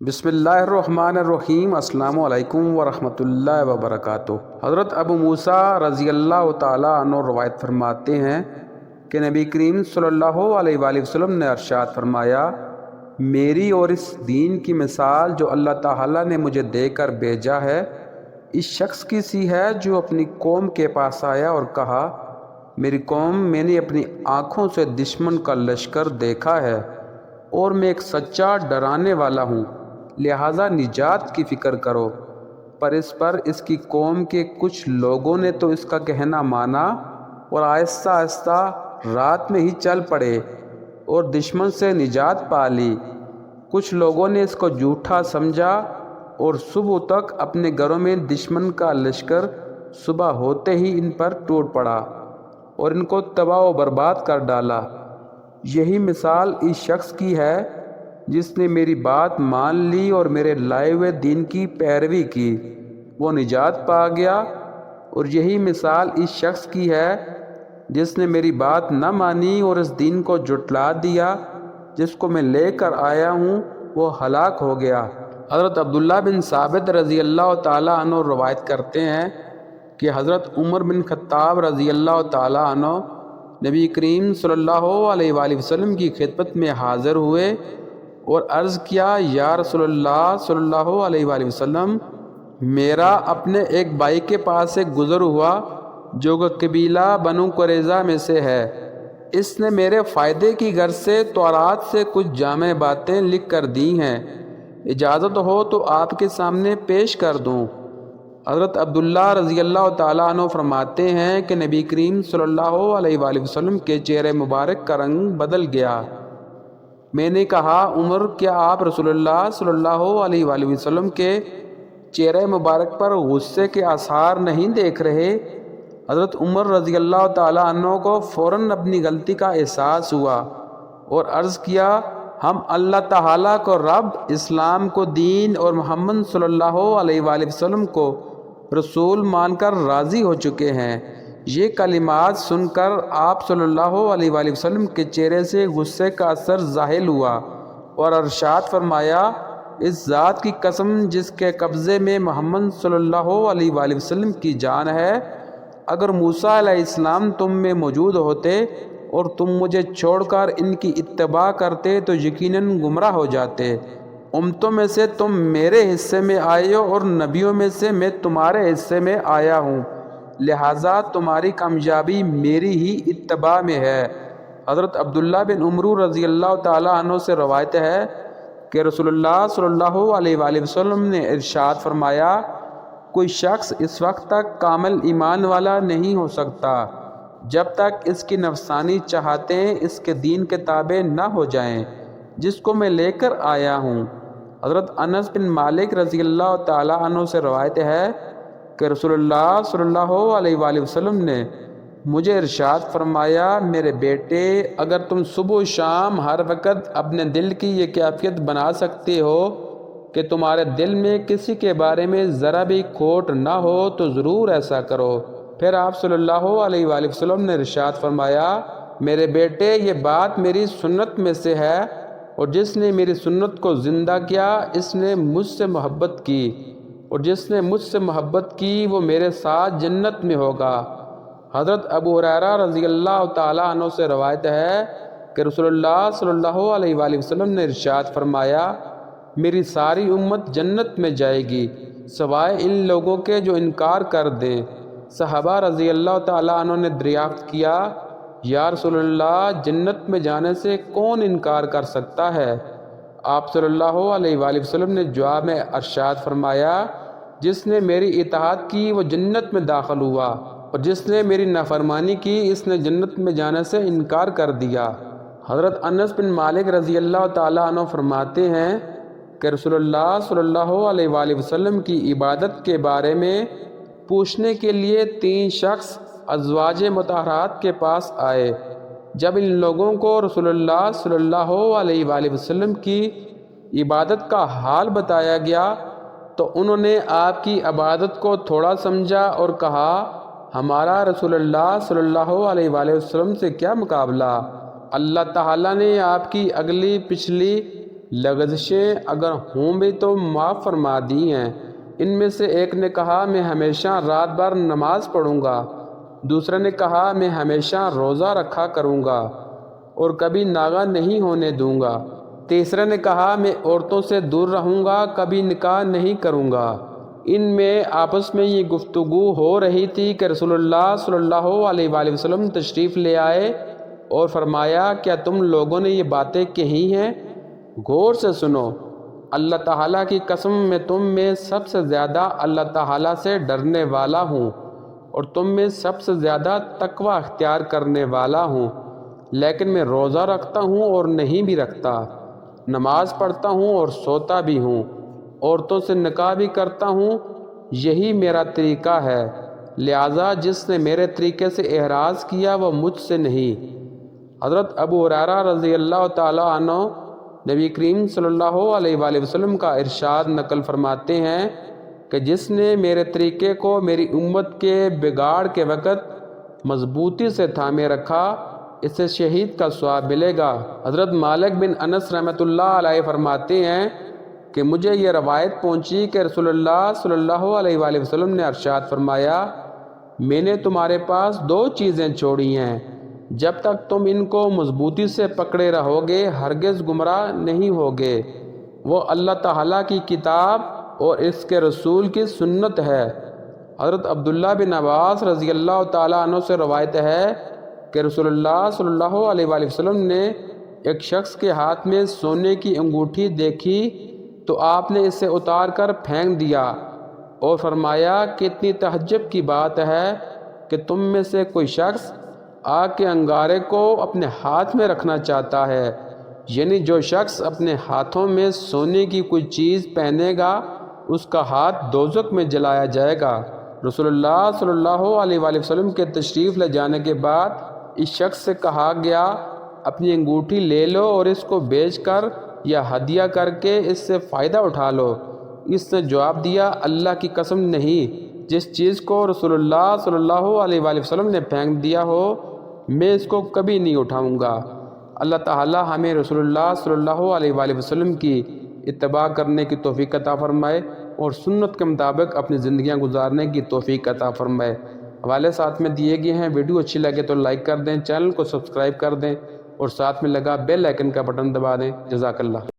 بسم اللہ الرحمن الرحیم۔ السلام علیکم ورحمۃ اللہ وبرکاتہ۔ حضرت ابو موسیٰ رضی اللہ تعالیٰ عنہ روایت فرماتے ہیں کہ نبی کریم صلی اللہ علیہ وآلہ وسلم نے ارشاد فرمایا، میری اور اس دین کی مثال جو اللہ تعالیٰ نے مجھے دے کر بھیجا ہے اس شخص کی سی ہے جو اپنی قوم کے پاس آیا اور کہا، میری قوم، میں نے اپنی آنکھوں سے دشمن کا لشکر دیکھا ہے اور میں ایک سچا ڈرانے والا ہوں، لہٰذا نجات کی فکر کرو۔ پر اس کی قوم کے کچھ لوگوں نے تو اس کا کہنا مانا اور آہستہ آہستہ رات میں ہی چل پڑے اور دشمن سے نجات پا لی۔ کچھ لوگوں نے اس کو جھوٹا سمجھا اور صبح تک اپنے گھروں میں دشمن کا لشکر صبح ہوتے ہی ان پر ٹوٹ پڑا اور ان کو تباہ و برباد کر ڈالا۔ یہی مثال اس شخص کی ہے جس نے میری بات مان لی اور میرے لائے ہوئے دین کی پیروی کی، وہ نجات پا گیا، اور یہی مثال اس شخص کی ہے جس نے میری بات نہ مانی اور اس دین کو جھٹلا دیا جس کو میں لے کر آیا ہوں، وہ ہلاک ہو گیا۔ حضرت عبداللہ بن ثابت رضی اللہ تعالیٰ عنہ روایت کرتے ہیں کہ حضرت عمر بن خطاب رضی اللہ تعالیٰ عنہ نبی کریم صلی اللہ علیہ وآلہ وسلم کی خدمت میں حاضر ہوئے اور عرض کیا، یا رسول اللہ صلی اللہ علیہ وآلہ وسلم، میرا اپنے ایک بھائی کے پاس سے گزر ہوا جو کہ قبیلہ بنو قریظہ میں سے ہے، اس نے میرے فائدے کی غرض سے تورات سے کچھ جامع باتیں لکھ کر دی ہیں، اجازت ہو تو آپ کے سامنے پیش کر دوں۔ حضرت عبداللہ رضی اللہ تعالیٰ عنہ فرماتے ہیں کہ نبی کریم صلی اللہ علیہ وآلہ وسلم کے چہرے مبارک کا رنگ بدل گیا۔ میں نے کہا، عمر، کیا آپ رسول اللہ صلی اللہ علیہ وآلہ وسلم کے چہرے مبارک پر غصے کے آثار نہیں دیکھ رہے؟ حضرت عمر رضی اللہ تعالیٰ عنہ کو فوراً اپنی غلطی کا احساس ہوا اور عرض کیا، ہم اللہ تعالیٰ کو رب، اسلام کو دین اور محمد صلی اللہ علیہ وآلہ وسلم کو رسول مان کر راضی ہو چکے ہیں۔ یہ کلمات سن کر آپ صلی اللہ علیہ وآلہ وسلم کے چہرے سے غصے کا اثر ظاہر ہوا اور ارشاد فرمایا، اس ذات کی قسم جس کے قبضے میں محمد صلی اللہ علیہ وآلہ وسلم کی جان ہے، اگر موسیٰ علیہ السلام تم میں موجود ہوتے اور تم مجھے چھوڑ کر ان کی اتباع کرتے تو یقیناً گمراہ ہو جاتے۔ امتوں میں سے تم میرے حصے میں آئے ہو اور نبیوں میں سے میں تمہارے حصے میں آیا ہوں، لہٰذا تمہاری کامیابی میری ہی اتباع میں ہے۔ حضرت عبداللہ بن عمر رضی اللہ تعالیٰ عنہ سے روایت ہے کہ رسول اللہ صلی اللہ علیہ وآلہ وسلم نے ارشاد فرمایا، کوئی شخص اس وقت تک کامل ایمان والا نہیں ہو سکتا جب تک اس کی نفسانی چاہتیں اس کے دین کے تابع نہ ہو جائیں جس کو میں لے کر آیا ہوں۔ حضرت انس بن مالک رضی اللہ تعالیٰ عنہ سے روایت ہے کہ رسول اللہ صلی اللہ علیہ وآلہ وسلم نے مجھے ارشاد فرمایا، میرے بیٹے، اگر تم صبح و شام ہر وقت اپنے دل کی یہ کیفیت بنا سکتے ہو کہ تمہارے دل میں کسی کے بارے میں ذرا بھی کھوٹ نہ ہو تو ضرور ایسا کرو۔ پھر آپ صلی اللہ علیہ وآلہ وسلم نے ارشاد فرمایا، میرے بیٹے، یہ بات میری سنت میں سے ہے اور جس نے میری سنت کو زندہ کیا اس نے مجھ سے محبت کی، اور جس نے مجھ سے محبت کی وہ میرے ساتھ جنت میں ہوگا۔ حضرت ابو ہریرہ رضی اللہ تعالیٰ عنہ سے روایت ہے کہ رسول اللہ صلی اللہ علیہ وآلہ وسلم نے ارشاد فرمایا، میری ساری امت جنت میں جائے گی سوائے ان لوگوں کے جو انکار کر دیں۔ صحابہ رضی اللہ تعالیٰ عنہ نے دریافت کیا، یا رسول اللہ، جنت میں جانے سے کون انکار کر سکتا ہے؟ آپ صلی اللہ علیہ وآلہ وسلم نے جواب میں ارشاد فرمایا، جس نے میری اطاعت کی وہ جنت میں داخل ہوا، اور جس نے میری نافرمانی کی اس نے جنت میں جانے سے انکار کر دیا۔ حضرت انس بن مالک رضی اللہ تعالیٰ عنہ فرماتے ہیں کہ رسول اللہ صلی اللہ علیہ وآلہ وسلم کی عبادت کے بارے میں پوچھنے کے لیے 3 شخص ازواج مطہرات کے پاس آئے۔ جب ان لوگوں کو رسول اللہ صلی اللہ علیہ وآلہ وسلم کی عبادت کا حال بتایا گیا تو انہوں نے آپ کی عبادت کو تھوڑا سمجھا اور کہا، ہمارا رسول اللہ صلی اللہ علیہ وآلہ وسلم سے کیا مقابلہ؟ اللہ تعالیٰ نے آپ کی اگلی پچھلی لغزشیں اگر ہوں بھی تو معاف فرما دی ہیں۔ ان میں سے ایک نے کہا میں ہمیشہ رات بھر نماز پڑھوں گا، دوسرے نے کہا میں ہمیشہ روزہ رکھا کروں گا اور کبھی ناغہ نہیں ہونے دوں گا، تیسرے نے کہا میں عورتوں سے دور رہوں گا، کبھی نکاح نہیں کروں گا۔ ان میں آپس میں یہ گفتگو ہو رہی تھی کہ رسول اللہ صلی اللہ علیہ وآلہ وسلم تشریف لے آئے اور فرمایا کیا تم لوگوں نے یہ باتیں کہی ہیں؟ غور سے سنو، اللہ تعالیٰ کی قسم میں تم میں سب سے زیادہ اللہ تعالیٰ سے ڈرنے والا ہوں اور تم میں سب سے زیادہ تقوی اختیار کرنے والا ہوں، لیکن میں روزہ رکھتا ہوں اور نہیں بھی رکھتا، نماز پڑھتا ہوں اور سوتا بھی ہوں، عورتوں سے نکاح بھی کرتا ہوں، یہی میرا طریقہ ہے، لہٰذا جس نے میرے طریقے سے اعراض کیا وہ مجھ سے نہیں۔ حضرت ابو ہریرہ رضی اللہ تعالیٰ عنہ نبی کریم صلی اللہ علیہ وآلہ وسلم کا ارشاد نقل فرماتے ہیں کہ جس نے میرے طریقے کو میری امت کے بگاڑ کے وقت مضبوطی سے تھامے رکھا اسے شہید کا ثواب ملے گا۔ حضرت مالک بن انس رحمۃ اللہ علیہ فرماتے ہیں کہ مجھے یہ روایت پہنچی کہ رسول اللہ صلی اللہ علیہ وآلہ وسلم نے ارشاد فرمایا میں نے تمہارے پاس دو چیزیں چھوڑی ہیں، جب تک تم ان کو مضبوطی سے پکڑے رہو گے ہرگز گمراہ نہیں ہوگے، وہ اللہ تعالیٰ کی کتاب اور اس کے رسول کی سنت ہے۔ حضرت عبداللہ بن عباس رضی اللہ تعالیٰ عنہ سے روایت ہے کہ رسول اللہ صلی اللہ علیہ وآلہ وسلم نے ایک شخص کے ہاتھ میں سونے کی انگوٹھی دیکھی تو آپ نے اسے اتار کر پھینک دیا اور فرمایا کتنی تعجب کی بات ہے کہ تم میں سے کوئی شخص آگ کے انگارے کو اپنے ہاتھ میں رکھنا چاہتا ہے، یعنی جو شخص اپنے ہاتھوں میں سونے کی کوئی چیز پہنے گا اس کا ہاتھ دوزخ میں جلایا جائے گا۔ رسول اللہ صلی اللہ علیہ وآلہ وسلم کے تشریف لے جانے کے بعد اس شخص سے کہا گیا اپنی انگوٹھی لے لو اور اس کو بیچ کر یا ہدیہ کر کے اس سے فائدہ اٹھا لو۔ اس نے جواب دیا اللہ کی قسم نہیں، جس چیز کو رسول اللہ صلی اللہ علیہ وآلہ وسلم نے پھینک دیا ہو میں اس کو کبھی نہیں اٹھاؤں گا۔ اللہ تعالی ہمیں رسول اللہ صلی اللہ علیہ وآلہ وسلم کی اتباع کرنے کی توفیق عطا فرمائے اور سنت کے مطابق اپنی زندگیاں گزارنے کی توفیق عطا فرمائے۔ حوالے ساتھ میں دیے گئے ہیں، ویڈیو اچھی لگے تو لائک کر دیں، چینل کو سبسکرائب کر دیں اور ساتھ میں لگا بیل آئیکن کا بٹن دبا دیں۔ جزاک اللہ۔